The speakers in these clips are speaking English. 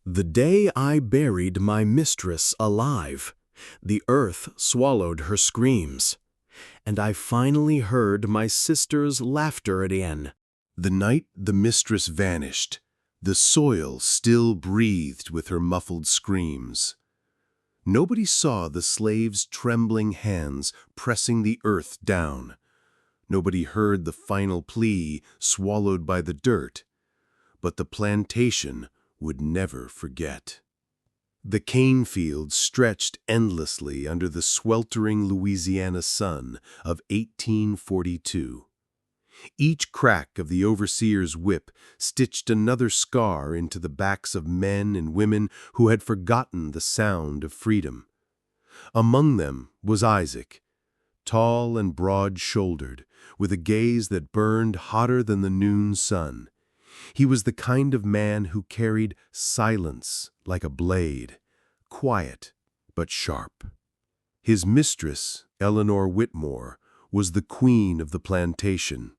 The day I buried my mistress alive, the earth swallowed her screams, and I finally heard my sister's laughter again. The night the mistress vanished, the soil still breathed with her muffled screams. Nobody saw the slave's trembling hands pressing the earth down. Nobody heard the final plea swallowed by the dirt. But the plantation would never forget. The cane fields stretched endlessly under the sweltering Louisiana sun of 1842. Each crack of the overseer's whip stitched another scar into the backs of men and women who had forgotten the sound of freedom. Among them was Isaac, tall and broad-shouldered, with a gaze that burned hotter than the noon sun. He was the kind of man who carried silence like a blade, quiet but sharp. His mistress, Eleanor Whitmore, was the queen of the plantation.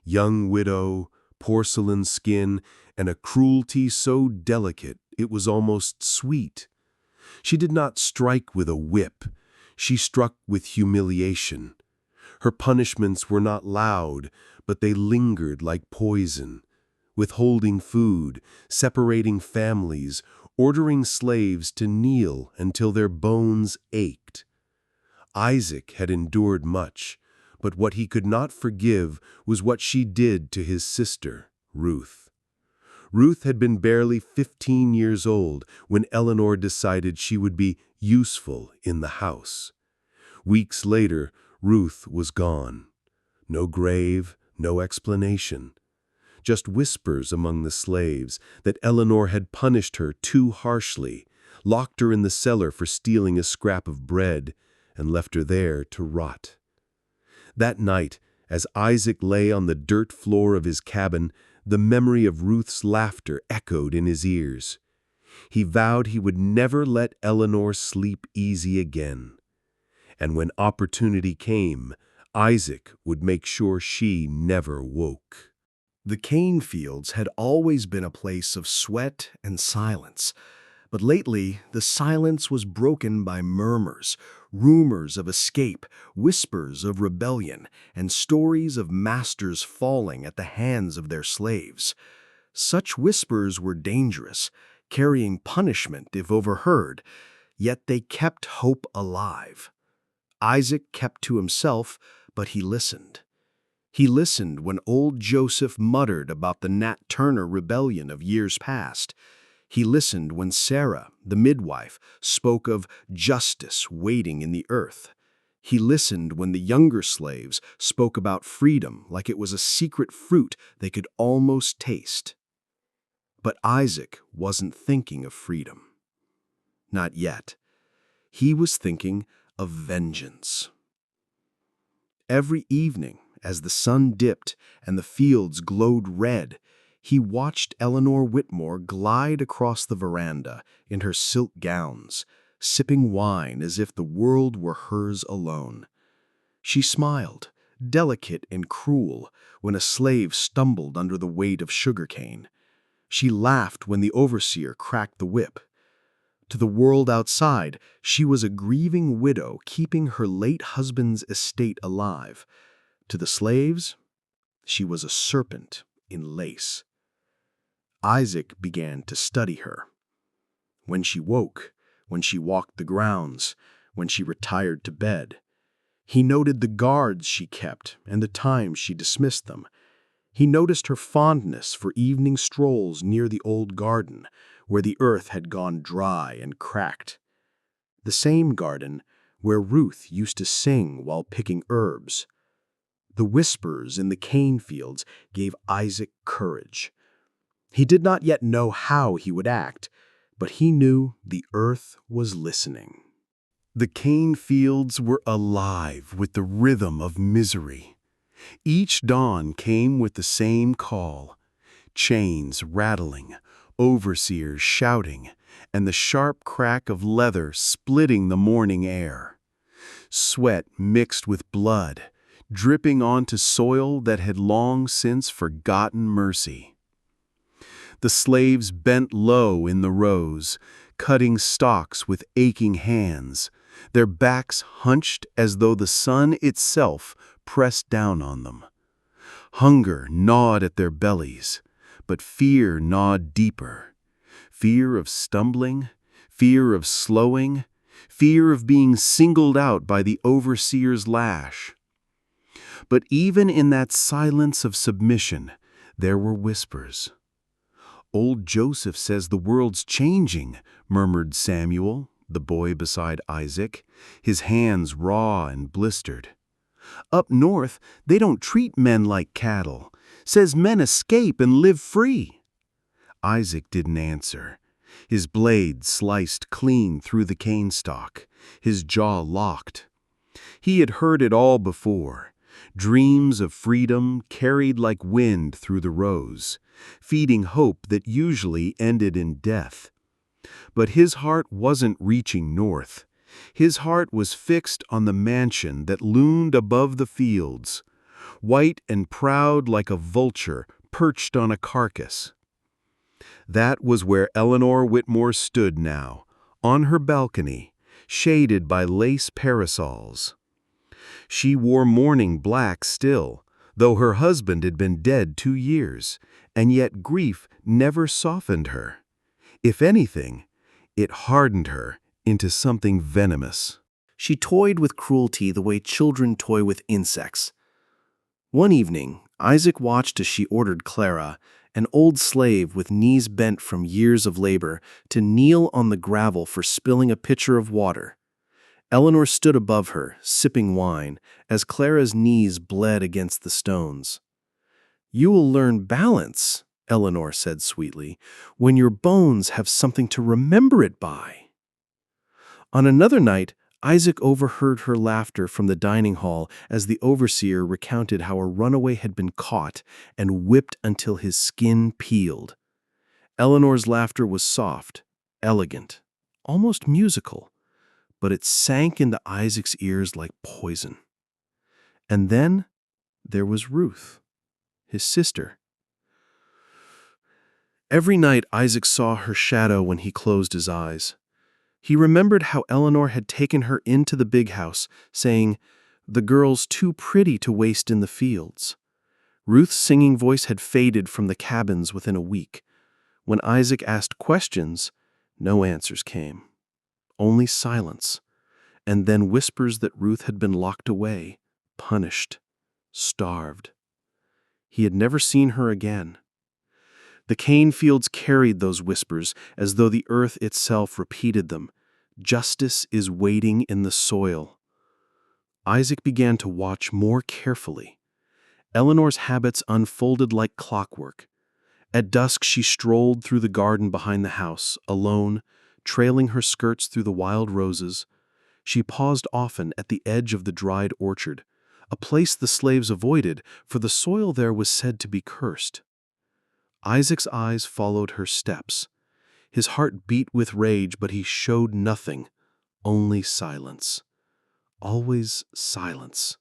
Young widow, porcelain skin, and a cruelty so delicate it was almost sweet. She did not strike with a whip. She struck with humiliation. Her punishments were not loud, but they lingered like poison. Withholding food, separating families, ordering slaves to kneel until their bones ached. Isaac had endured much, but what he could not forgive was what she did to his sister, Ruth. Ruth had been barely 15 years old when Eleanor decided she would be useful in the house. Weeks later, Ruth was gone. No grave, no explanation. Just whispers among the slaves that Eleanor had punished her too harshly, locked her in the cellar for stealing a scrap of bread, and left her there to rot. That night, as Isaac lay on the dirt floor of his cabin, the memory of Ruth's laughter echoed in his ears. He vowed he would never let Eleanor sleep easy again. And when opportunity came, Isaac would make sure she never woke. The cane fields had always been a place of sweat and silence, but lately the silence was broken by murmurs, rumors of escape, whispers of rebellion, and stories of masters falling at the hands of their slaves. Such whispers were dangerous, carrying punishment if overheard, yet they kept hope alive. Isaac kept to himself, but he listened. He listened when old Joseph muttered about the Nat Turner rebellion of years past. He listened when Sarah, the midwife, spoke of justice waiting in the earth. He listened when the younger slaves spoke about freedom like it was a secret fruit they could almost taste. But Isaac wasn't thinking of freedom. Not yet. He was thinking of vengeance. Every evening, as the sun dipped and the fields glowed red, he watched Eleanor Whitmore glide across the veranda in her silk gowns, sipping wine as if the world were hers alone. She smiled, delicate and cruel, when a slave stumbled under the weight of sugarcane. She laughed when the overseer cracked the whip. To the world outside, she was a grieving widow keeping her late husband's estate alive. To the slaves, she was a serpent in lace. Isaac began to study her. When she woke, when she walked the grounds, when she retired to bed. He noted the guards she kept and the times she dismissed them. He noticed her fondness for evening strolls near the old garden, where the earth had gone dry and cracked. The same garden where Ruth used to sing while picking herbs. The whispers in the cane fields gave Isaac courage. He did not yet know how he would act, but he knew the earth was listening. The cane fields were alive with the rhythm of misery. Each dawn came with the same call, chains rattling, overseers shouting, and the sharp crack of leather splitting the morning air. Sweat mixed with blood, dripping onto soil that had long since forgotten mercy. The slaves bent low in the rows, cutting stalks with aching hands, their backs hunched as though the sun itself pressed down on them. Hunger gnawed at their bellies, but fear gnawed deeper. Fear of stumbling, fear of slowing, fear of being singled out by the overseer's lash. But even in that silence of submission, there were whispers. "Old Joseph says the world's changing," murmured Samuel, the boy beside Isaac, his hands raw and blistered. "Up north, they don't treat men like cattle. Says men escape and live free." Isaac didn't answer. His blade sliced clean through the cane stalk, his jaw locked. He had heard it all before. Dreams of freedom carried like wind through the rows, feeding hope that usually ended in death. But his heart wasn't reaching north. His heart was fixed on the mansion that loomed above the fields, white and proud like a vulture perched on a carcass. That was where Eleanor Whitmore stood now, on her balcony, shaded by lace parasols. She wore mourning black still, though her husband had been dead 2 years, and yet grief never softened her. If anything, it hardened her into something venomous. She toyed with cruelty the way children toy with insects. One evening, Isaac watched as she ordered Clara, an old slave with knees bent from years of labor, to kneel on the gravel for spilling a pitcher of water. Eleanor stood above her, sipping wine, as Clara's knees bled against the stones. "You will learn balance," Eleanor said sweetly, "when your bones have something to remember it by." On another night, Isaac overheard her laughter from the dining hall as the overseer recounted how a runaway had been caught and whipped until his skin peeled. Eleanor's laughter was soft, elegant, almost musical, but it sank into Isaac's ears like poison. And then there was Ruth, his sister. Every night Isaac saw her shadow when he closed his eyes. He remembered how Eleanor had taken her into the big house, saying, "The girl's too pretty to waste in the fields." Ruth's singing voice had faded from the cabins within a week. When Isaac asked questions, no answers came. Only silence, and then whispers that Ruth had been locked away, punished, starved. He had never seen her again. The cane fields carried those whispers as though the earth itself repeated them. Justice is waiting in the soil. Isaac began to watch more carefully. Eleanor's habits unfolded like clockwork. At dusk she strolled through the garden behind the house, alone, trailing her skirts through the wild roses. She paused often at the edge of the dried orchard, a place the slaves avoided, for the soil there was said to be cursed. Isaac's eyes followed her steps. His heart beat with rage, but he showed nothing, only silence. Always silence.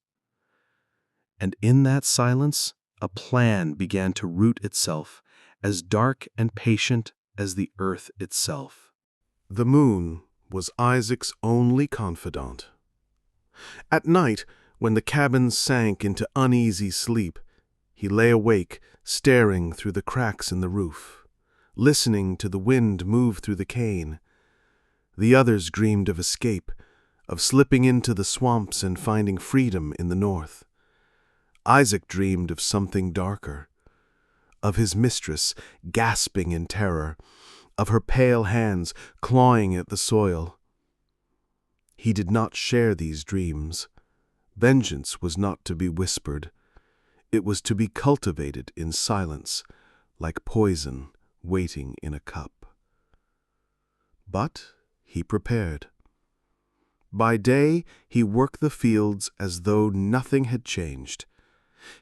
And in that silence, a plan began to root itself, as dark and patient as the earth itself. The moon was Isaac's only confidant. At night, when the cabin sank into uneasy sleep, he lay awake, staring through the cracks in the roof, listening to the wind move through the cane. The others dreamed of escape, of slipping into the swamps and finding freedom in the north. Isaac dreamed of something darker, of his mistress gasping in terror, of her pale hands clawing at the soil. He did not share these dreams. Vengeance was not to be whispered. It was to be cultivated in silence, like poison waiting in a cup. But he prepared. By day, he worked the fields as though nothing had changed.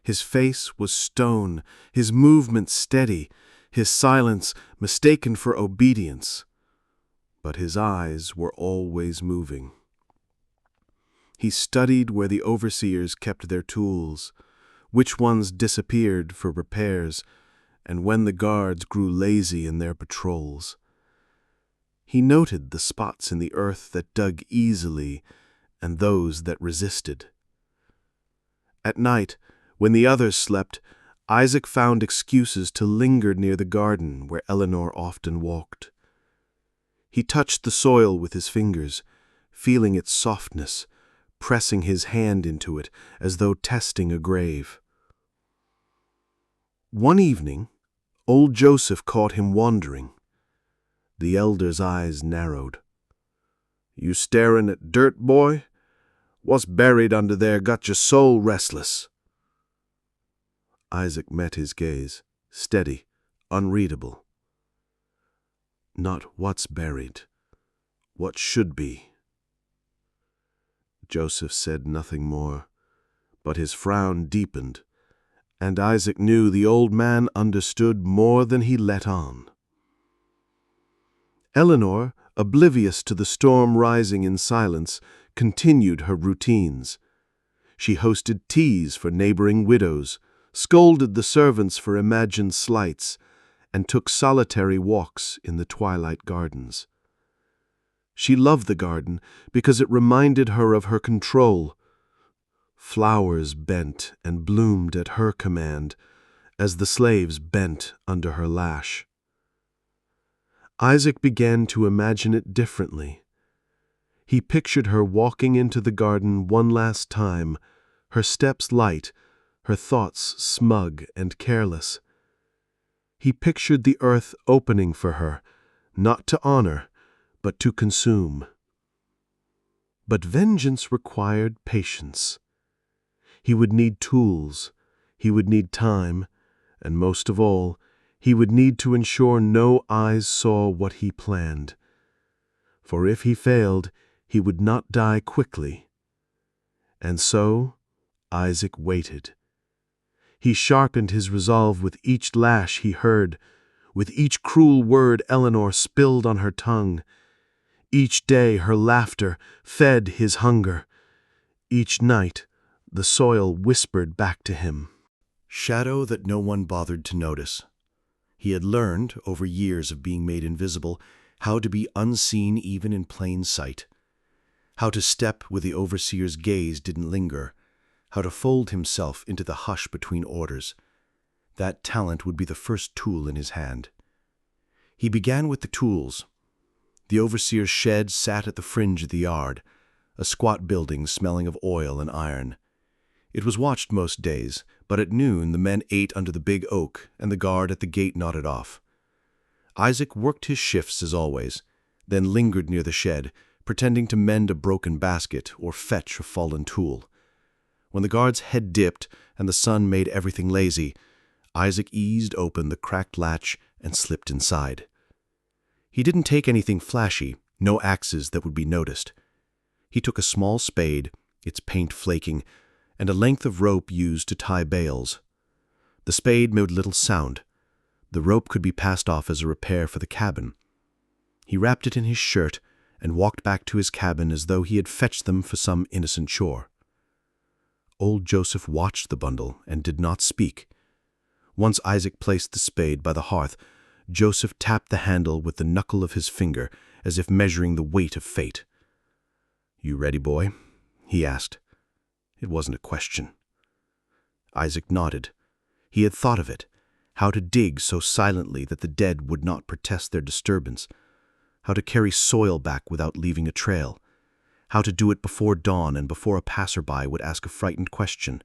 His face was stone, his movement steady, his silence mistaken for obedience. But his eyes were always moving. He studied where the overseers kept their tools, which ones disappeared for repairs, and when the guards grew lazy in their patrols. He noted the spots in the earth that dug easily and those that resisted. At night, when the others slept, Isaac found excuses to linger near the garden where Eleanor often walked. He touched the soil with his fingers, feeling its softness, pressing his hand into it as though testing a grave. One evening, old Joseph caught him wandering. The elder's eyes narrowed. "You staring at dirt, boy? What's buried under there got your soul restless?" Isaac met his gaze, steady, unreadable. "Not what's buried, what should be." Joseph said nothing more, but his frown deepened, and Isaac knew the old man understood more than he let on. Eleanor, oblivious to the storm rising in silence, continued her routines. She hosted teas for neighboring widows, scolded the servants for imagined slights, and took solitary walks in the twilight gardens. She loved the garden because it reminded her of her control. Flowers bent and bloomed at her command, as the slaves bent under her lash. Isaac began to imagine it differently. He pictured her walking into the garden one last time, her steps light, her thoughts smug and careless. He pictured the earth opening for her, not to honor, but to consume. But vengeance required patience. He would need tools, he would need time, and most of all, he would need to ensure no eyes saw what he planned. For if he failed, he would not die quickly. And so, Isaac waited. He sharpened his resolve with each lash he heard, with each cruel word Eleanor spilled on her tongue. Each day her laughter fed his hunger. Each night the soil whispered back to him. Shadow that no one bothered to notice. He had learned, over years of being made invisible, how to be unseen even in plain sight. How to step where the overseer's gaze didn't linger. How to fold himself into the hush between orders. That talent would be the first tool in his hand. He began with the tools. The overseer's shed sat at the fringe of the yard, a squat building smelling of oil and iron. It was watched most days, but at noon the men ate under the big oak, and the guard at the gate nodded off. Isaac worked his shifts as always, then lingered near the shed, pretending to mend a broken basket or fetch a fallen tool. When the guard's head dipped and the sun made everything lazy, Isaac eased open the cracked latch and slipped inside. He didn't take anything flashy, no axes that would be noticed. He took a small spade, its paint flaking, and a length of rope used to tie bales. The spade made little sound. The rope could be passed off as a repair for the cabin. He wrapped it in his shirt and walked back to his cabin as though he had fetched them for some innocent chore. Old Joseph watched the bundle and did not speak. Once Isaac placed the spade by the hearth, Joseph tapped the handle with the knuckle of his finger as if measuring the weight of fate. "You ready, boy?" he asked. It wasn't a question. Isaac nodded. He had thought of it, how to dig so silently that the dead would not protest their disturbance, how to carry soil back without leaving a trail, how to do it before dawn and before a passerby would ask a frightened question.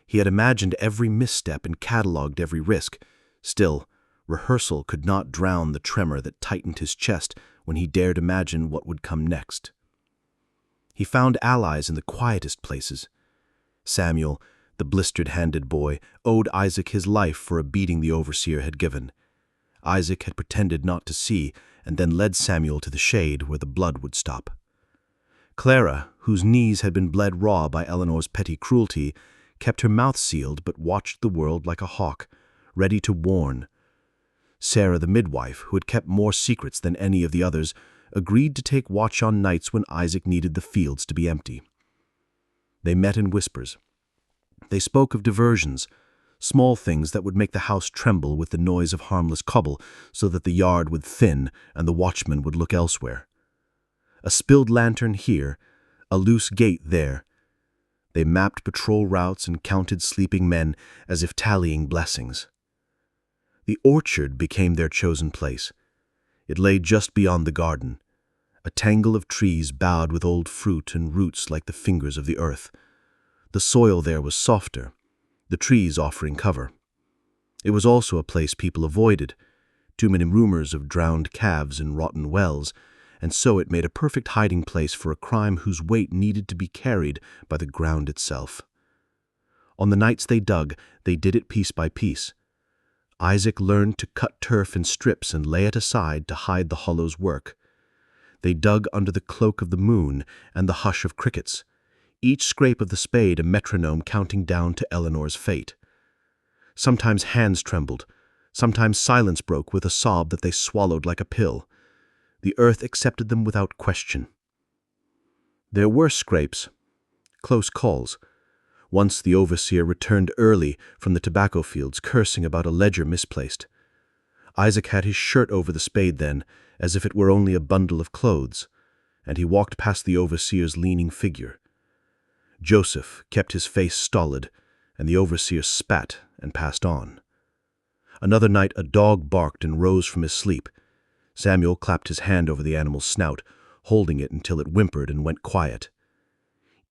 He had imagined every misstep and catalogued every risk. Still, rehearsal could not drown the tremor that tightened his chest when he dared imagine what would come next. He found allies in the quietest places. Samuel, the blistered-handed boy, owed Isaac his life for a beating the overseer had given. Isaac had pretended not to see, and then led Samuel to the shade where the blood would stop. Clara, whose knees had been bled raw by Eleanor's petty cruelty, kept her mouth sealed but watched the world like a hawk, ready to warn. Sarah, the midwife, who had kept more secrets than any of the others, agreed to take watch on nights when Isaac needed the fields to be empty. They met in whispers. They spoke of diversions, small things that would make the house tremble with the noise of harmless cobble so that the yard would thin and the watchman would look elsewhere. A spilled lantern here, a loose gate there. They mapped patrol routes and counted sleeping men as if tallying blessings. The orchard became their chosen place. It lay just beyond the garden, a tangle of trees bowed with old fruit and roots like the fingers of the earth. The soil there was softer, the trees offering cover. It was also a place people avoided, too many rumors of drowned calves in rotten wells, and so it made a perfect hiding place for a crime whose weight needed to be carried by the ground itself. On the nights they dug, they did it piece by piece. Isaac learned to cut turf in strips and lay it aside to hide the hollow's work. They dug under the cloak of the moon and the hush of crickets, each scrape of the spade a metronome counting down to Eleanor's fate. Sometimes hands trembled, sometimes silence broke with a sob that they swallowed like a pill. The earth accepted them without question. There were scrapes, close calls. Once the overseer returned early from the tobacco fields, cursing about a ledger misplaced. Isaac had his shirt over the spade then, as if it were only a bundle of clothes, and he walked past the overseer's leaning figure. Joseph kept his face stolid, and the overseer spat and passed on. Another night a dog barked and rose from his sleep. Samuel clapped his hand over the animal's snout, holding it until it whimpered and went quiet.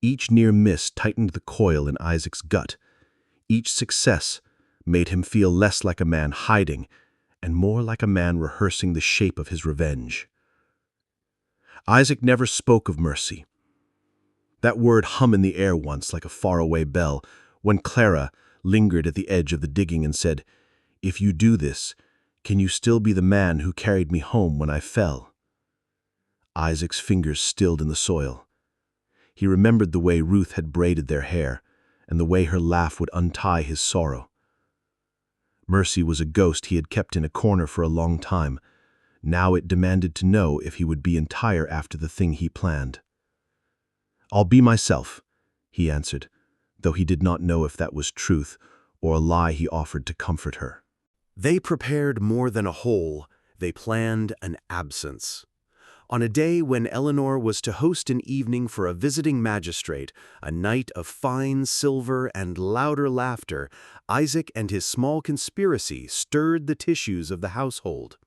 Each near miss tightened the coil in Isaac's gut. Each success made him feel less like a man hiding and more like a man rehearsing the shape of his revenge. Isaac never spoke of mercy. That word hum in the air once like a faraway bell when Clara lingered at the edge of the digging and said, "If you do this, can you still be the man who carried me home when I fell?" Isaac's fingers stilled in the soil. He remembered the way Ruth had braided their hair, and the way her laugh would untie his sorrow. Mercy was a ghost he had kept in a corner for a long time. Now it demanded to know if he would be entire after the thing he planned. "I'll be myself," he answered, though he did not know if that was truth or a lie he offered to comfort her. They prepared more than a whole, they planned an absence. On a day when Eleanor was to host an evening for a visiting magistrate, a night of fine silver and louder laughter, Isaac and his small conspiracy stirred the tissues of the household.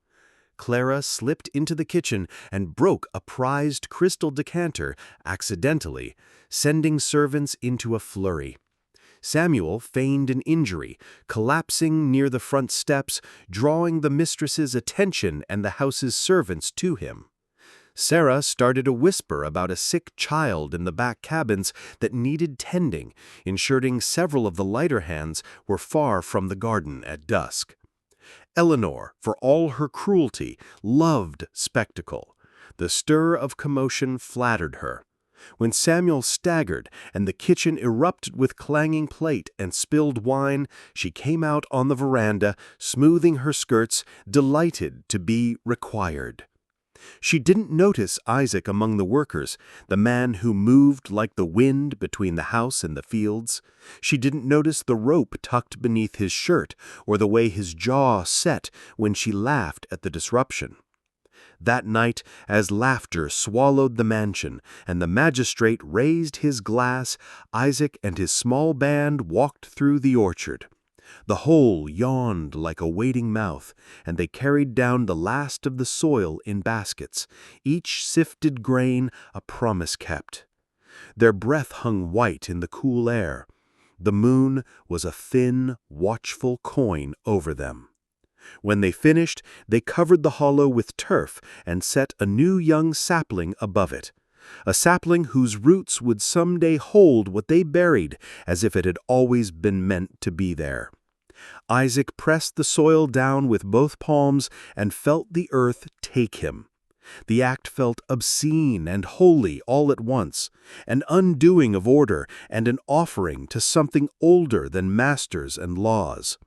Clara slipped into the kitchen and broke a prized crystal decanter accidentally, sending servants into a flurry. Samuel feigned an injury, collapsing near the front steps, drawing the mistress's attention and the house's servants to him. Sarah started a whisper about a sick child in the back cabins that needed tending, ensuring several of the lighter hands were far from the garden at dusk. Eleanor, for all her cruelty, loved spectacle. The stir of commotion flattered her. When Samuel staggered and the kitchen erupted with clanging plate and spilled wine, she came out on the veranda, smoothing her skirts, delighted to be required. She didn't notice Isaac among the workers, the man who moved like the wind between the house and the fields. She didn't notice the rope tucked beneath his shirt or the way his jaw set when she laughed at the disruption. That night, as laughter swallowed the mansion and the magistrate raised his glass, Isaac and his small band walked through the orchard. The hole yawned like a waiting mouth, and they carried down the last of the soil in baskets, each sifted grain a promise kept. Their breath hung white in the cool air. The moon was a thin, watchful coin over them. When they finished, they covered the hollow with turf and set a new young sapling above it, a sapling whose roots would someday hold what they buried as if it had always been meant to be there. Isaac pressed the soil down with both palms and felt the earth take him. The act felt obscene and holy all at once, an undoing of order and an offering to something older than masters and laws.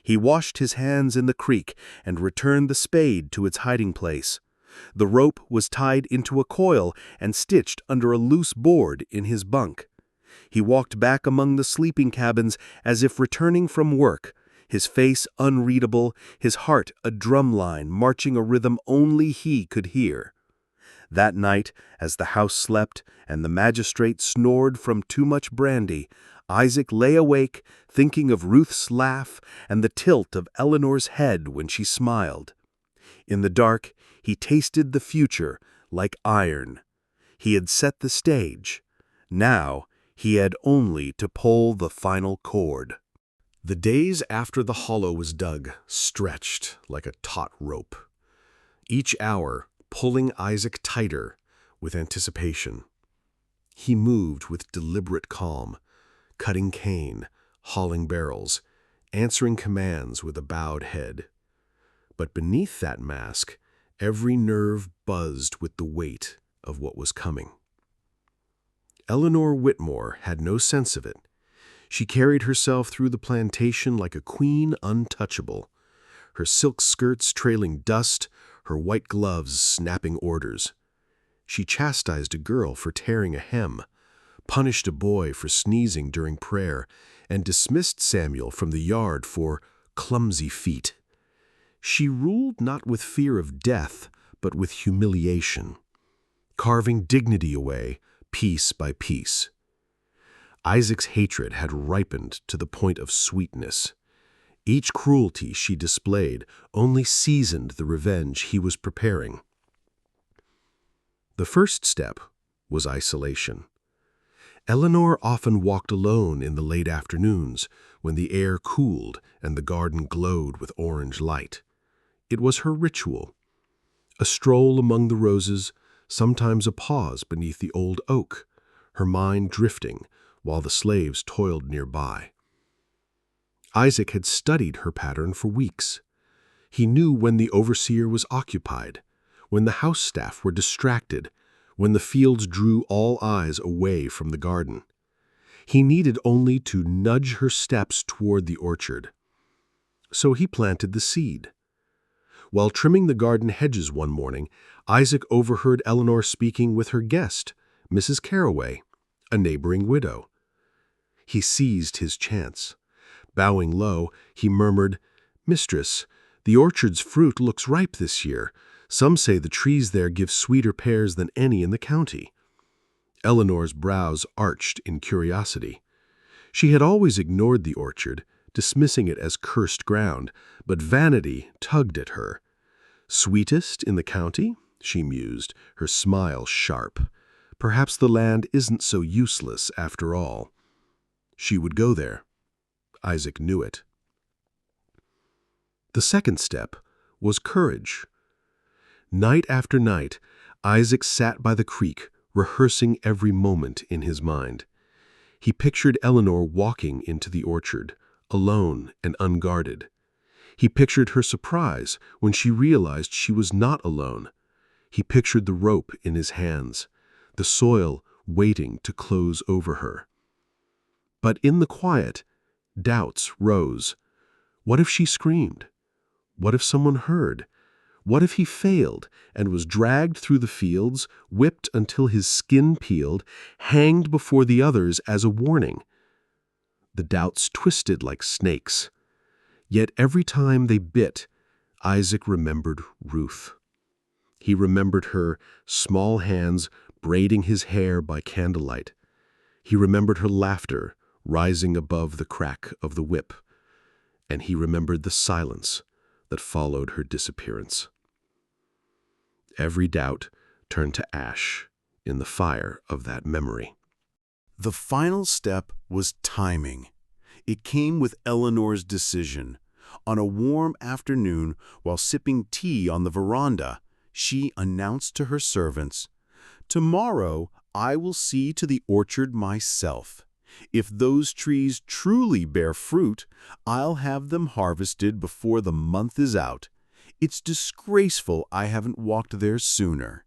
He washed his hands in the creek and returned the spade to its hiding place. The rope was tied into a coil and stitched under a loose board in his bunk. He walked back among the sleeping cabins as if returning from work, his face unreadable, his heart a drumline marching a rhythm only he could hear. That night, as the house slept and the magistrate snored from too much brandy, Isaac lay awake, thinking of Ruth's laugh and the tilt of Eleanor's head when she smiled. In the dark, he tasted the future like iron. He had set the stage. Now, he had only to pull the final chord. The days after the hollow was dug stretched like a taut rope, each hour pulling Isaac tighter with anticipation. He moved with deliberate calm, cutting cane, hauling barrels, answering commands with a bowed head. But beneath that mask, every nerve buzzed with the weight of what was coming. Eleanor Whitmore had no sense of it. She carried herself through the plantation like a queen untouchable, her silk skirts trailing dust, her white gloves snapping orders. She chastised a girl for tearing a hem, punished a boy for sneezing during prayer, and dismissed Samuel from the yard for clumsy feet. She ruled not with fear of death, but with humiliation, carving dignity away piece by piece. Isaac's hatred had ripened to the point of sweetness. Each cruelty she displayed only seasoned the revenge he was preparing. The first step was isolation. Eleanor often walked alone in the late afternoons when the air cooled and the garden glowed with orange light. It was her ritual. A stroll among the roses, sometimes a pause beneath the old oak, her mind drifting while the slaves toiled nearby. Isaac had studied her pattern for weeks. He knew when the overseer was occupied, when the house staff were distracted, when the fields drew all eyes away from the garden. He needed only to nudge her steps toward the orchard. So he planted the seed. While trimming the garden hedges one morning, Isaac overheard Eleanor speaking with her guest, Mrs. Carraway, a neighboring widow. He seized his chance. Bowing low, he murmured, "Mistress, the orchard's fruit looks ripe this year. Some say the trees there give sweeter pears than any in the county." Eleanor's brows arched in curiosity. She had always ignored the orchard, dismissing it as cursed ground, but vanity tugged at her. "Sweetest in the county?" she mused, her smile sharp. "Perhaps the land isn't so useless after all." She would go there. Isaac knew it. The second step was courage. Night after night, Isaac sat by the creek, rehearsing every moment in his mind. He pictured Eleanor walking into the orchard, alone and unguarded. He pictured her surprise when she realized she was not alone. He pictured the rope in his hands, the soil waiting to close over her. But in the quiet, doubts rose. What if she screamed? What if someone heard? What if he failed and was dragged through the fields, whipped until his skin peeled, hanged before the others as a warning? The doubts twisted like snakes. Yet every time they bit, Isaac remembered Ruth. He remembered her small hands braiding his hair by candlelight. He remembered her laughter rising above the crack of the whip. And he remembered the silence that followed her disappearance. Every doubt turned to ash in the fire of that memory. The final step was timing. It came with Eleanor's decision. On a warm afternoon, while sipping tea on the veranda, she announced to her servants, "Tomorrow I will see to the orchard myself. If those trees truly bear fruit, I'll have them harvested before the month is out. It's disgraceful I haven't walked there sooner."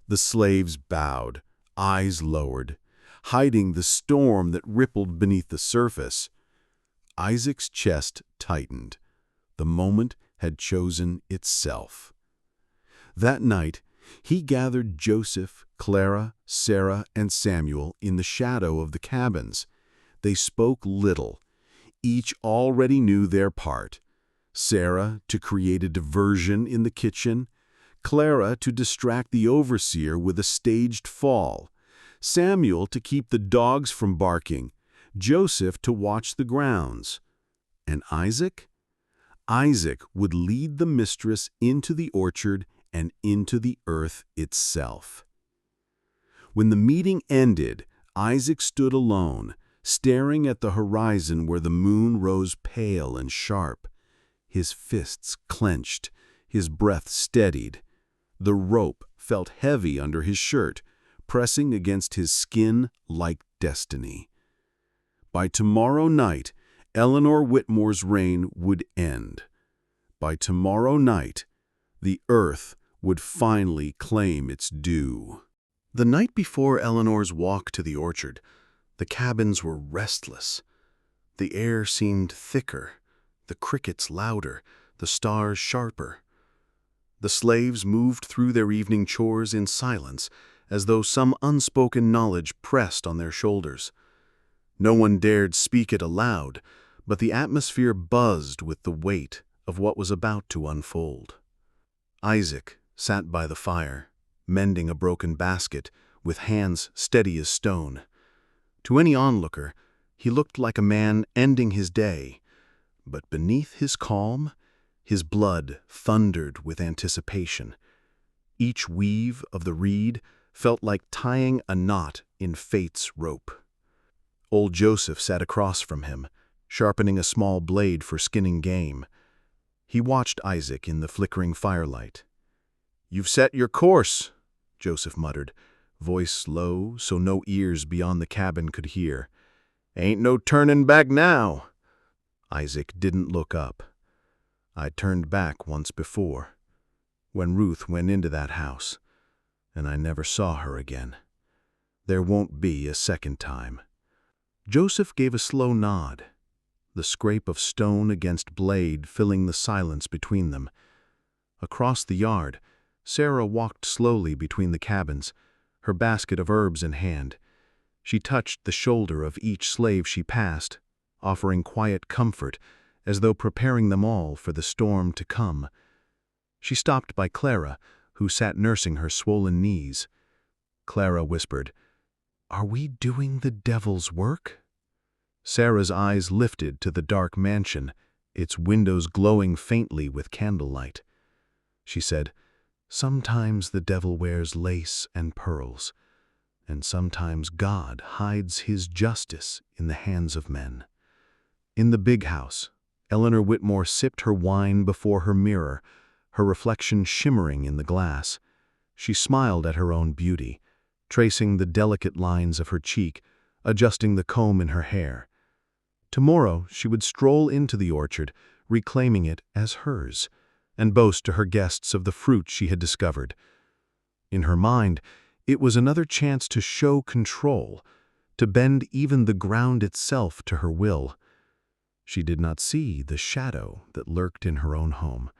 The slaves bowed, eyes lowered, hiding the storm that rippled beneath the surface. Isaac's chest tightened. The moment had chosen itself. That night, He gathered Joseph, Clara, Sarah, and Samuel in the shadow of the cabins. They spoke little. Each already knew their part. Sarah to create a diversion in the kitchen, Clara to distract the overseer with a staged fall, Samuel to keep the dogs from barking, Joseph to watch the grounds. And Isaac? Isaac would lead the mistress into the orchard and into the earth itself. When the meeting ended, Isaac stood alone, staring at the horizon where the moon rose pale and sharp. His fists clenched, his breath steadied. The rope felt heavy under his shirt, pressing against his skin like destiny. By tomorrow night, Eleanor Whitmore's reign would end. By tomorrow night, the earth would finally claim its due. The night before Eleanor's walk to the orchard, the cabins were restless. The air seemed thicker, the crickets louder, the stars sharper. The slaves moved through their evening chores in silence, as though some unspoken knowledge pressed on their shoulders. No one dared speak it aloud, but the atmosphere buzzed with the weight of what was about to unfold. Isaac sat by the fire, mending a broken basket, with hands steady as stone. To any onlooker, he looked like a man ending his day, but beneath his calm, his blood thundered with anticipation. Each weave of the reed felt like tying a knot in fate's rope. Old Joseph sat across from him, sharpening a small blade for skinning game. He watched Isaac in the flickering firelight. "You've set your course," Joseph muttered, voice low so no ears beyond the cabin could hear. "Ain't no turning back now." Isaac didn't look up. "I turned back once before, when Ruth went into that house, and I never saw her again. There won't be a second time." Joseph gave a slow nod, the scrape of stone against blade filling the silence between them. Across the yard, Sarah walked slowly between the cabins, her basket of herbs in hand. She touched the shoulder of each slave she passed, offering quiet comfort, as though preparing them all for the storm to come. She stopped by Clara, who sat nursing her swollen knees. Clara whispered, "Are we doing the devil's work?" Sarah's eyes lifted to the dark mansion, its windows glowing faintly with candlelight. She said, "Sometimes the devil wears lace and pearls, and sometimes God hides his justice in the hands of men." In the big house, Eleanor Whitmore sipped her wine before her mirror, her reflection shimmering in the glass. She smiled at her own beauty, tracing the delicate lines of her cheek, adjusting the comb in her hair. Tomorrow she would stroll into the orchard, reclaiming it as hers, and boast to her guests of the fruit she had discovered. In her mind, it was another chance to show control, to bend even the ground itself to her will. She did not see the shadow that lurked in her own home.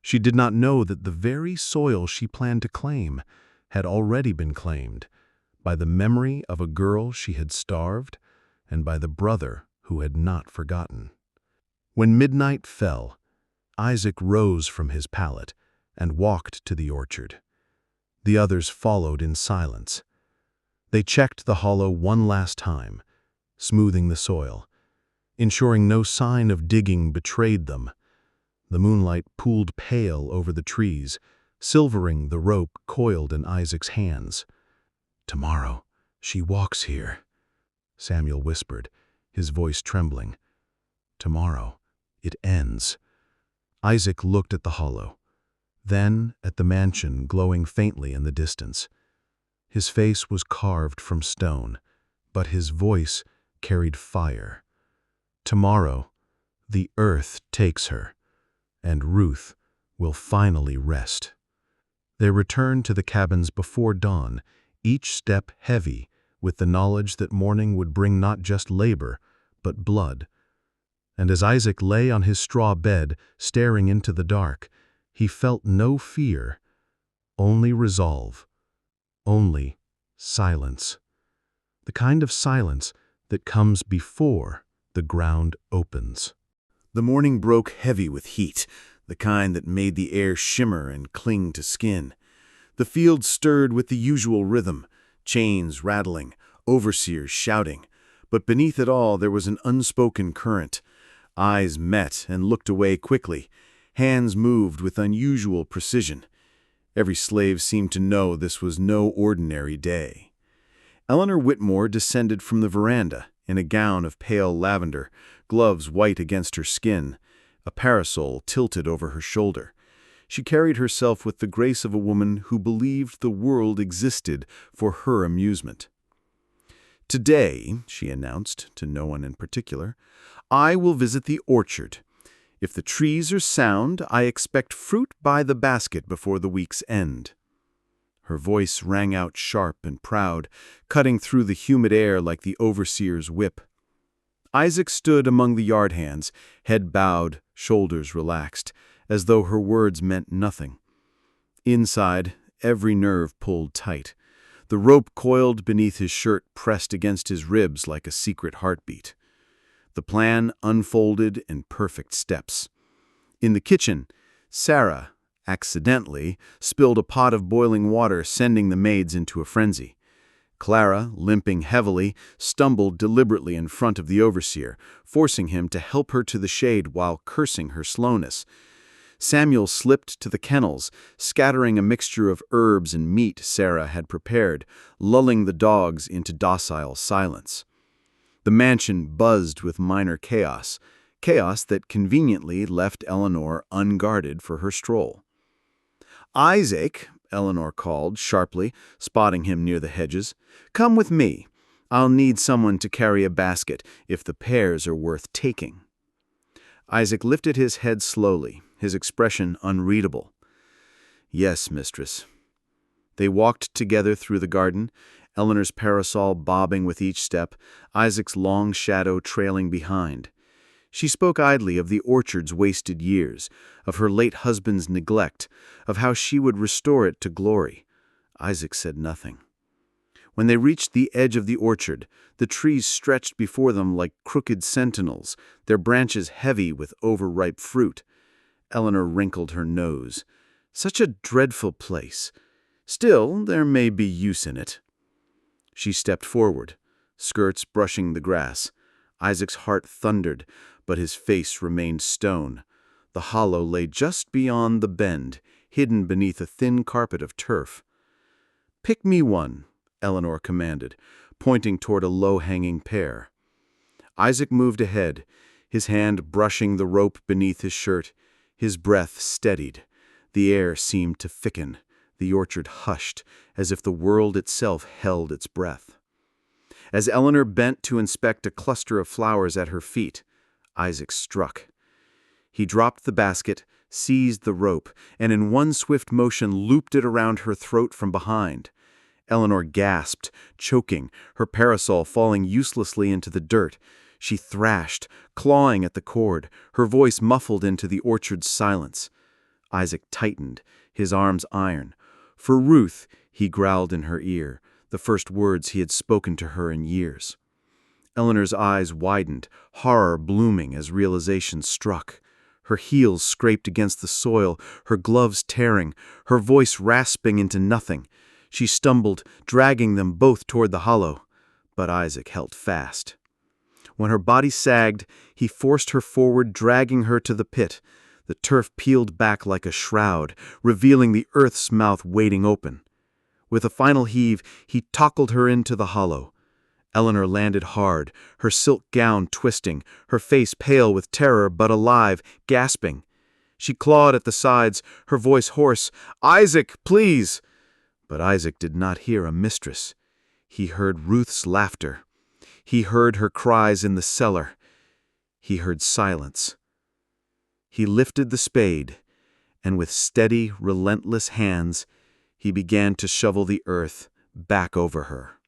She did not know that the very soil she planned to claim had already been claimed, by the memory of a girl she had starved and by the brother who had not forgotten. When midnight fell, Isaac rose from his pallet and walked to the orchard. The others followed in silence. They checked the hollow one last time, smoothing the soil, ensuring no sign of digging betrayed them. The moonlight pooled pale over the trees, silvering the rope coiled in Isaac's hands. "Tomorrow she walks here," Samuel whispered, his voice trembling. "Tomorrow it ends." Isaac looked at the hollow, then at the mansion glowing faintly in the distance. His face was carved from stone, but his voice carried fire. "Tomorrow, the earth takes her, and Ruth will finally rest." They returned to the cabins before dawn, each step heavy with the knowledge that morning would bring not just labor, but blood. And as Isaac lay on his straw bed, staring into the dark, he felt no fear, only resolve, only silence. The kind of silence that comes before the ground opens. The morning broke heavy with heat, the kind that made the air shimmer and cling to skin. The field stirred with the usual rhythm, chains rattling, overseers shouting. But beneath it all there was an unspoken current. Eyes met and looked away quickly. Hands moved with unusual precision. Every slave seemed to know this was no ordinary day. Eleanor Whitmore descended from the veranda in a gown of pale lavender, gloves white against her skin, a parasol tilted over her shoulder. She carried herself with the grace of a woman who believed the world existed for her amusement. "Today," she announced, to no one in particular, "I will visit the orchard. If the trees are sound, I expect fruit by the basket before the week's end." Her voice rang out sharp and proud, cutting through the humid air like the overseer's whip. Isaac stood among the yard hands, head bowed, shoulders relaxed, as though her words meant nothing. Inside, every nerve pulled tight. The rope coiled beneath his shirt pressed against his ribs like a secret heartbeat. The plan unfolded in perfect steps. In the kitchen, Sarah, accidentally, spilled a pot of boiling water, sending the maids into a frenzy. Clara, limping heavily, stumbled deliberately in front of the overseer, forcing him to help her to the shade while cursing her slowness. Samuel slipped to the kennels, scattering a mixture of herbs and meat Sarah had prepared, lulling the dogs into docile silence. The mansion buzzed with minor chaos that conveniently left Eleanor unguarded for her stroll. "Isaac," Eleanor called sharply, spotting him near the hedges, "come with me. I'll need someone to carry a basket if the pears are worth taking." Isaac lifted his head slowly, his expression unreadable. "Yes, mistress." They walked together through the garden, Eleanor's parasol bobbing with each step, Isaac's long shadow trailing behind. She spoke idly of the orchard's wasted years, of her late husband's neglect, of how she would restore it to glory. Isaac said nothing. When they reached the edge of the orchard, the trees stretched before them like crooked sentinels, their branches heavy with overripe fruit. Eleanor wrinkled her nose. Such a dreadful place. Still, there may be use in it. She stepped forward, skirts brushing the grass. Isaac's heart thundered, but his face remained stone. The hollow lay just beyond the bend, hidden beneath a thin carpet of turf. "Pick me one," Eleanor commanded, pointing toward a low-hanging pear. Isaac moved ahead, his hand brushing the rope beneath his shirt. His breath steadied. The air seemed to thicken. The orchard hushed, as if the world itself held its breath. As Eleanor bent to inspect a cluster of flowers at her feet, Isaac struck. He dropped the basket, seized the rope, and in one swift motion looped it around her throat from behind. Eleanor gasped, choking, her parasol falling uselessly into the dirt. She thrashed, clawing at the cord, her voice muffled into the orchard's silence. Isaac tightened, his arms iron. "For Ruth," he growled in her ear, the first words he had spoken to her in years. Eleanor's eyes widened, horror blooming as realization struck. Her heels scraped against the soil, her gloves tearing, her voice rasping into nothing. She stumbled, dragging them both toward the hollow. But Isaac held fast. When her body sagged, he forced her forward, dragging her to the pit. The turf peeled back like a shroud, revealing the earth's mouth waiting open. With a final heave, he tackled her into the hollow. Eleanor landed hard, her silk gown twisting, her face pale with terror but alive, gasping. She clawed at the sides, her voice hoarse, "Isaac, please!" But Isaac did not hear a mistress. He heard Ruth's laughter. He heard her cries in the cellar. He heard silence. He lifted the spade, and with steady, relentless hands, he began to shovel the earth back over her.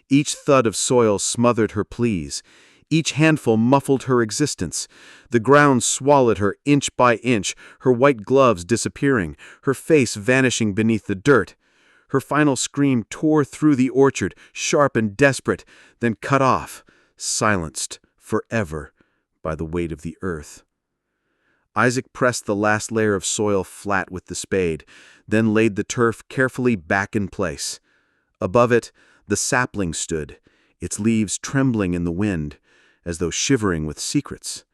Each thud of soil smothered her pleas. Each handful muffled her existence. The ground swallowed her inch by inch, her white gloves disappearing, her face vanishing beneath the dirt. Her final scream tore through the orchard, sharp and desperate, then cut off, silenced forever by the weight of the earth. Isaac pressed the last layer of soil flat with the spade, then laid the turf carefully back in place. Above it, the sapling stood, its leaves trembling in the wind, as though shivering with secrets.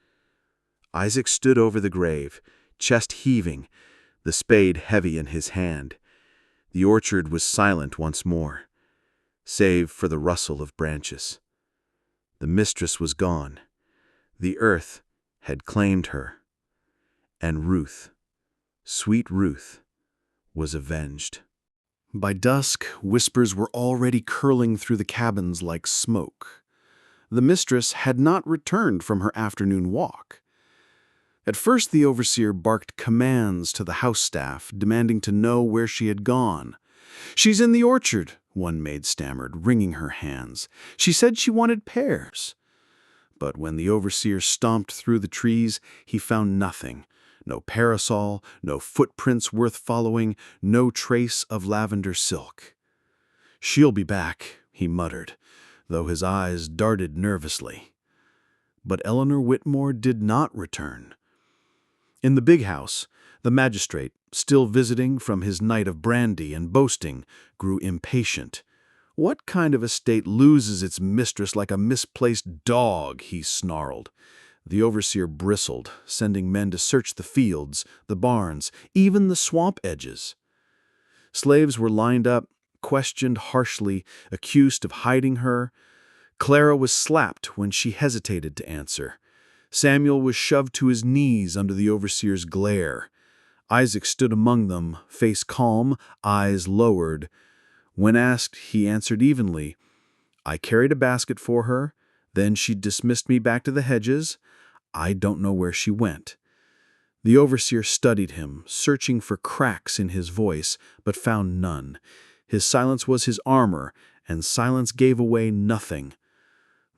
Isaac stood over the grave, chest heaving, the spade heavy in his hand. The orchard was silent once more, save for the rustle of branches. The mistress was gone. The earth had claimed her. And Ruth, sweet Ruth, was avenged. By dusk, whispers were already curling through the cabins like smoke. The mistress had not returned from her afternoon walk. At first, the overseer barked commands to the house staff, demanding to know where she had gone. "She's in the orchard," one maid stammered, wringing her hands. "She said she wanted pears." But when the overseer stomped through the trees, he found nothing. No parasol, no footprints worth following, no trace of lavender silk. "She'll be back," he muttered, though his eyes darted nervously. But Eleanor Whitmore did not return. In the big house, the magistrate, still visiting from his night of brandy and boasting, grew impatient. "What kind of estate loses its mistress like a misplaced dog?" he snarled. The overseer bristled, sending men to search the fields, the barns, even the swamp edges. Slaves were lined up, questioned harshly, accused of hiding her. Clara was slapped when she hesitated to answer. Samuel was shoved to his knees under the overseer's glare. Isaac stood among them, face calm, eyes lowered. When asked, he answered evenly, "I carried a basket for her, then she dismissed me back to the hedges. I don't know where she went." The overseer studied him, searching for cracks in his voice, but found none. His silence was his armor, and silence gave away nothing.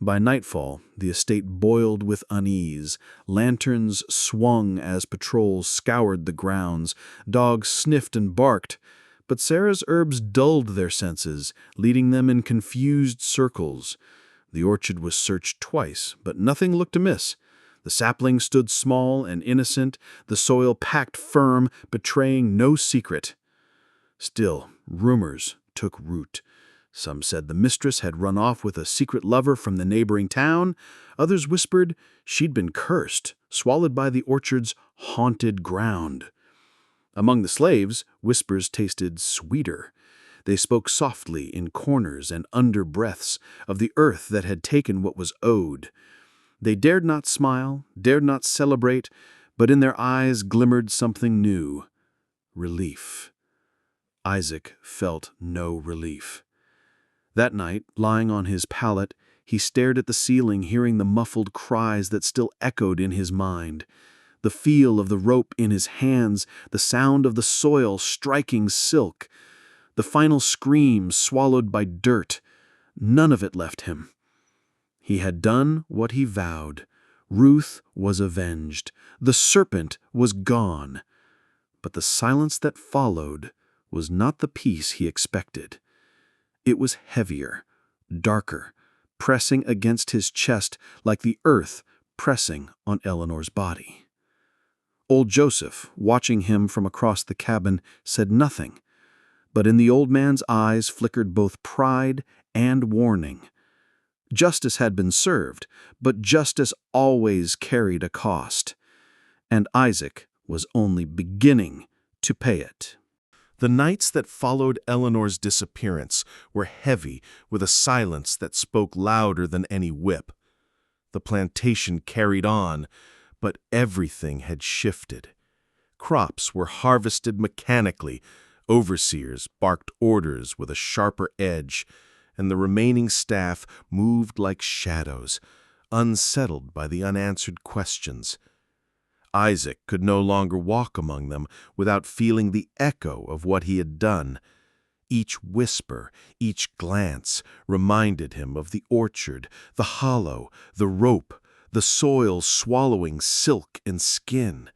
By nightfall, the estate boiled with unease. Lanterns swung as patrols scoured the grounds. Dogs sniffed and barked. But Sarah's herbs dulled their senses, leading them in confused circles. The orchard was searched twice, but nothing looked amiss. The sapling stood small and innocent, the soil packed firm, betraying no secret. Still, rumors took root. Some said the mistress had run off with a secret lover from the neighboring town. Others whispered she'd been cursed, swallowed by the orchard's haunted ground. Among the slaves, whispers tasted sweeter. They spoke softly in corners and under breaths of the earth that had taken what was owed. They dared not smile, dared not celebrate, but in their eyes glimmered something new. Relief. Isaac felt no relief. That night, lying on his pallet, he stared at the ceiling, hearing the muffled cries that still echoed in his mind. The feel of the rope in his hands, the sound of the soil striking silk. The final scream swallowed by dirt. None of it left him. He had done what he vowed. Ruth was avenged. The serpent was gone. But the silence that followed was not the peace he expected. It was heavier, darker, pressing against his chest like the earth pressing on Eleanor's body. Old Joseph, watching him from across the cabin, said nothing, but in the old man's eyes flickered both pride and warning. Justice had been served, but justice always carried a cost, and Isaac was only beginning to pay it. The nights that followed Eleanor's disappearance were heavy with a silence that spoke louder than any whip. The plantation carried on, but everything had shifted. Crops were harvested mechanically, overseers barked orders with a sharper edge, and the remaining staff moved like shadows, unsettled by the unanswered questions. Isaac could no longer walk among them without feeling the echo of what he had done. Each whisper, each glance reminded him of the orchard, the hollow, the rope, the soil swallowing silk and skin.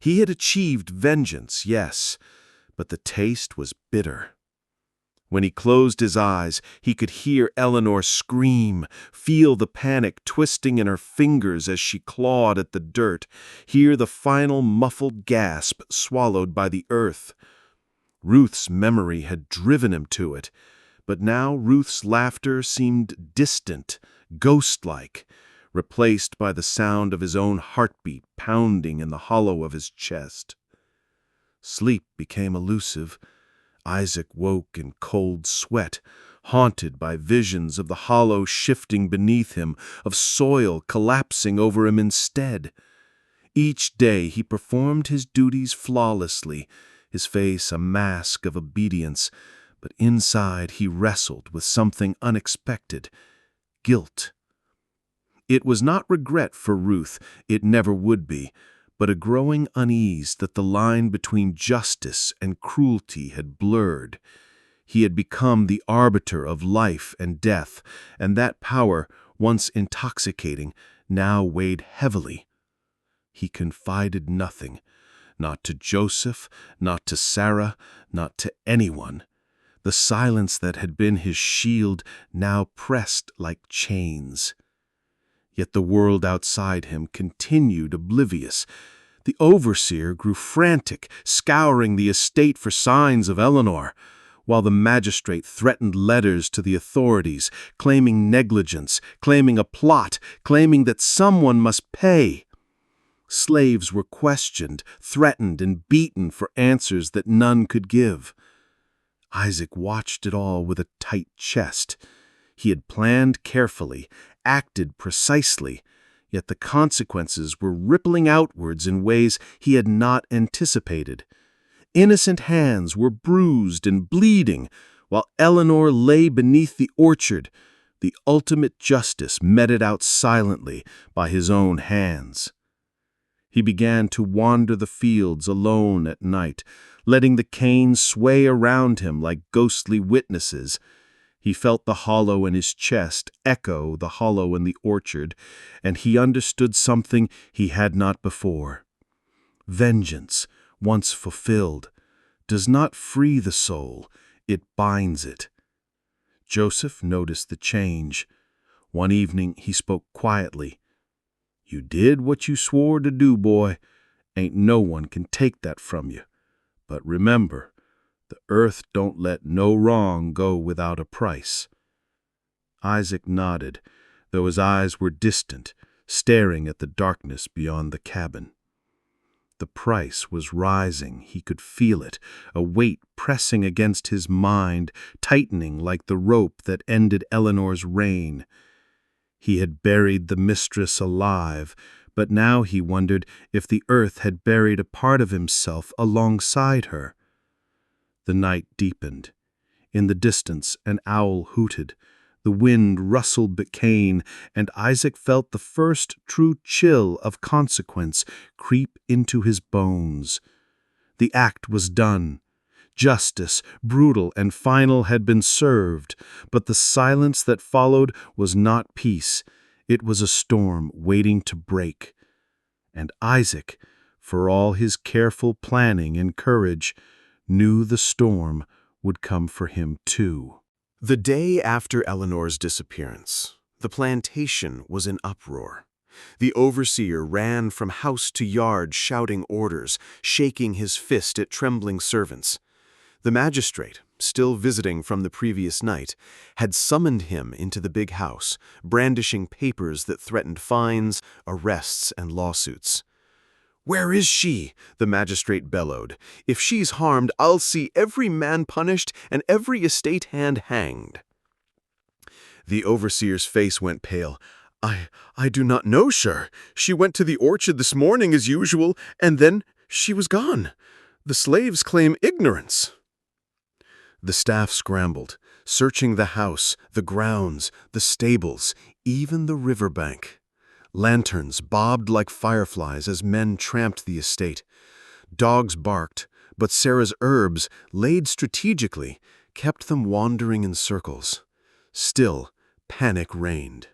He had achieved vengeance, yes, but the taste was bitter. When he closed his eyes, he could hear Eleanor scream, feel the panic twisting in her fingers as she clawed at the dirt, hear the final muffled gasp swallowed by the earth. Ruth's memory had driven him to it, but now Ruth's laughter seemed distant, ghost-like, replaced by the sound of his own heartbeat pounding in the hollow of his chest. Sleep became elusive. Isaac woke in cold sweat, haunted by visions of the hollow shifting beneath him, of soil collapsing over him instead. Each day he performed his duties flawlessly, his face a mask of obedience, but inside he wrestled with something unexpected: guilt. It was not regret for Ruth, it never would be, but a growing unease that the line between justice and cruelty had blurred. He had become the arbiter of life and death, and that power, once intoxicating, now weighed heavily. He confided nothing, not to Joseph, not to Sarah, not to anyone. The silence that had been his shield now pressed like chains. Yet the world outside him continued oblivious. The overseer grew frantic, scouring the estate for signs of Eleanor, while the magistrate threatened letters to the authorities, claiming negligence, claiming a plot, claiming that someone must pay. Slaves were questioned, threatened, and beaten for answers that none could give. Isaac watched it all with a tight chest. He had planned carefully, acted precisely, yet the consequences were rippling outwards in ways he had not anticipated. Innocent hands were bruised and bleeding, while Eleanor lay beneath the orchard. The ultimate justice meted out silently by his own hands. He began to wander the fields alone at night, letting the canes sway around him like ghostly witnesses. He felt the hollow in his chest echo the hollow in the orchard, and he understood something he had not before. Vengeance, once fulfilled, does not free the soul, it binds it. Joseph noticed the change. One evening he spoke quietly. "You did what you swore to do, boy. Ain't no one can take that from you. But remember, the earth don't let no wrong go without a price." Isaac nodded, though his eyes were distant, staring at the darkness beyond the cabin. The price was rising, he could feel it, a weight pressing against his mind, tightening like the rope that ended Eleanor's reign. He had buried the mistress alive, but now he wondered if the earth had buried a part of himself alongside her. The night deepened. In the distance, an owl hooted. The wind rustled bacane, and Isaac felt the first true chill of consequence creep into his bones. The act was done. Justice, brutal and final, had been served, but the silence that followed was not peace. It was a storm waiting to break. And Isaac, for all his careful planning and courage, knew the storm would come for him too. The day after Eleanor's disappearance, the plantation was in uproar. The overseer ran from house to yard shouting orders, shaking his fist at trembling servants. The magistrate, still visiting from the previous night, had summoned him into the big house, brandishing papers that threatened fines, arrests, and lawsuits. "Where is she?" the magistrate bellowed. "If she's harmed, I'll see every man punished and every estate hand hanged." The overseer's face went pale. I do not know, sir. She went to the orchard this morning as usual, and then she was gone. The slaves claim ignorance." The staff scrambled, searching the house, the grounds, the stables, even the riverbank. Lanterns bobbed like fireflies as men tramped the estate. Dogs barked, but Sarah's herbs, laid strategically, kept them wandering in circles. Still, panic reigned.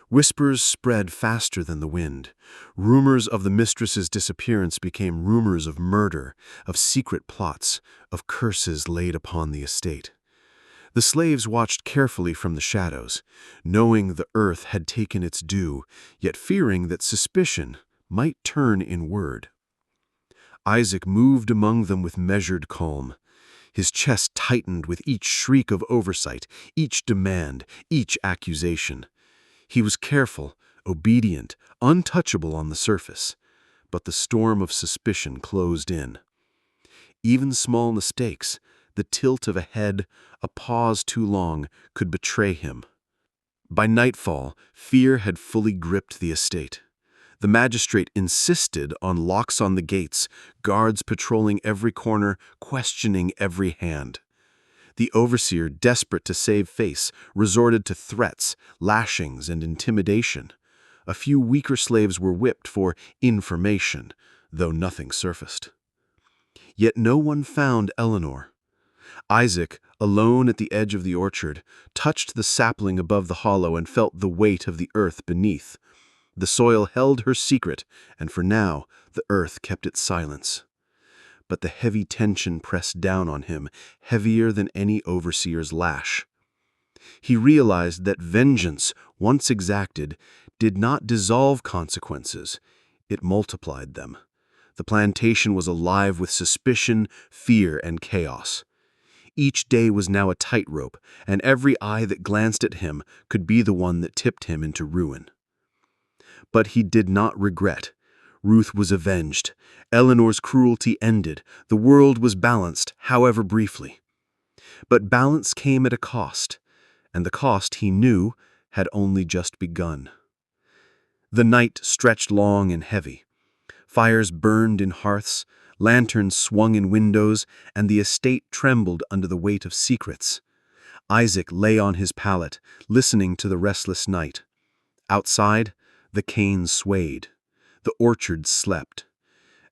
Whispers spread faster than the wind. Rumors of the mistress's disappearance became rumors of murder, of secret plots, of curses laid upon the estate. The slaves watched carefully from the shadows, knowing the earth had taken its due, yet fearing that suspicion might turn in word. Isaac moved among them with measured calm. His chest tightened with each shriek of oversight, each demand, each accusation. He was careful, obedient, untouchable on the surface, but the storm of suspicion closed in. Even small mistakes, the tilt of a head, a pause too long, could betray him. By nightfall, fear had fully gripped the estate. The magistrate insisted on locks on the gates, guards patrolling every corner, questioning every hand. The overseer, desperate to save face, resorted to threats, lashings, and intimidation. A few weaker slaves were whipped for information, though nothing surfaced. Yet no one found Eleanor. Isaac, alone at the edge of the orchard, touched the sapling above the hollow and felt the weight of the earth beneath. The soil held her secret, and for now, the earth kept its silence. But the heavy tension pressed down on him, heavier than any overseer's lash. He realized that vengeance, once exacted, did not dissolve consequences, it multiplied them. The plantation was alive with suspicion, fear, and chaos. Each day was now a tightrope, and every eye that glanced at him could be the one that tipped him into ruin. But he did not regret. Ruth was avenged. Eleanor's cruelty ended. The world was balanced, however briefly. But balance came at a cost, and the cost, he knew, had only just begun. The night stretched long and heavy. Fires burned in hearths, lanterns swung in windows, and the estate trembled under the weight of secrets. Isaac lay on his pallet, listening to the restless night. Outside, the canes swayed. The orchard slept.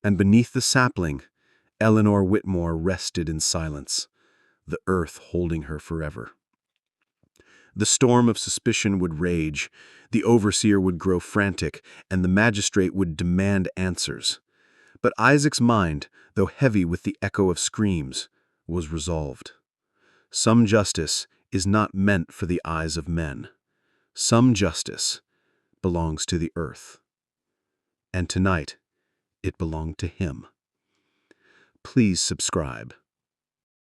And beneath the sapling, Eleanor Whitmore rested in silence, the earth holding her forever. The storm of suspicion would rage, the overseer would grow frantic, and the magistrate would demand answers. But Isaac's mind, though heavy with the echo of screams, was resolved. Some justice is not meant for the eyes of men. Some justice belongs to the earth. And tonight, it belonged to him. Please subscribe.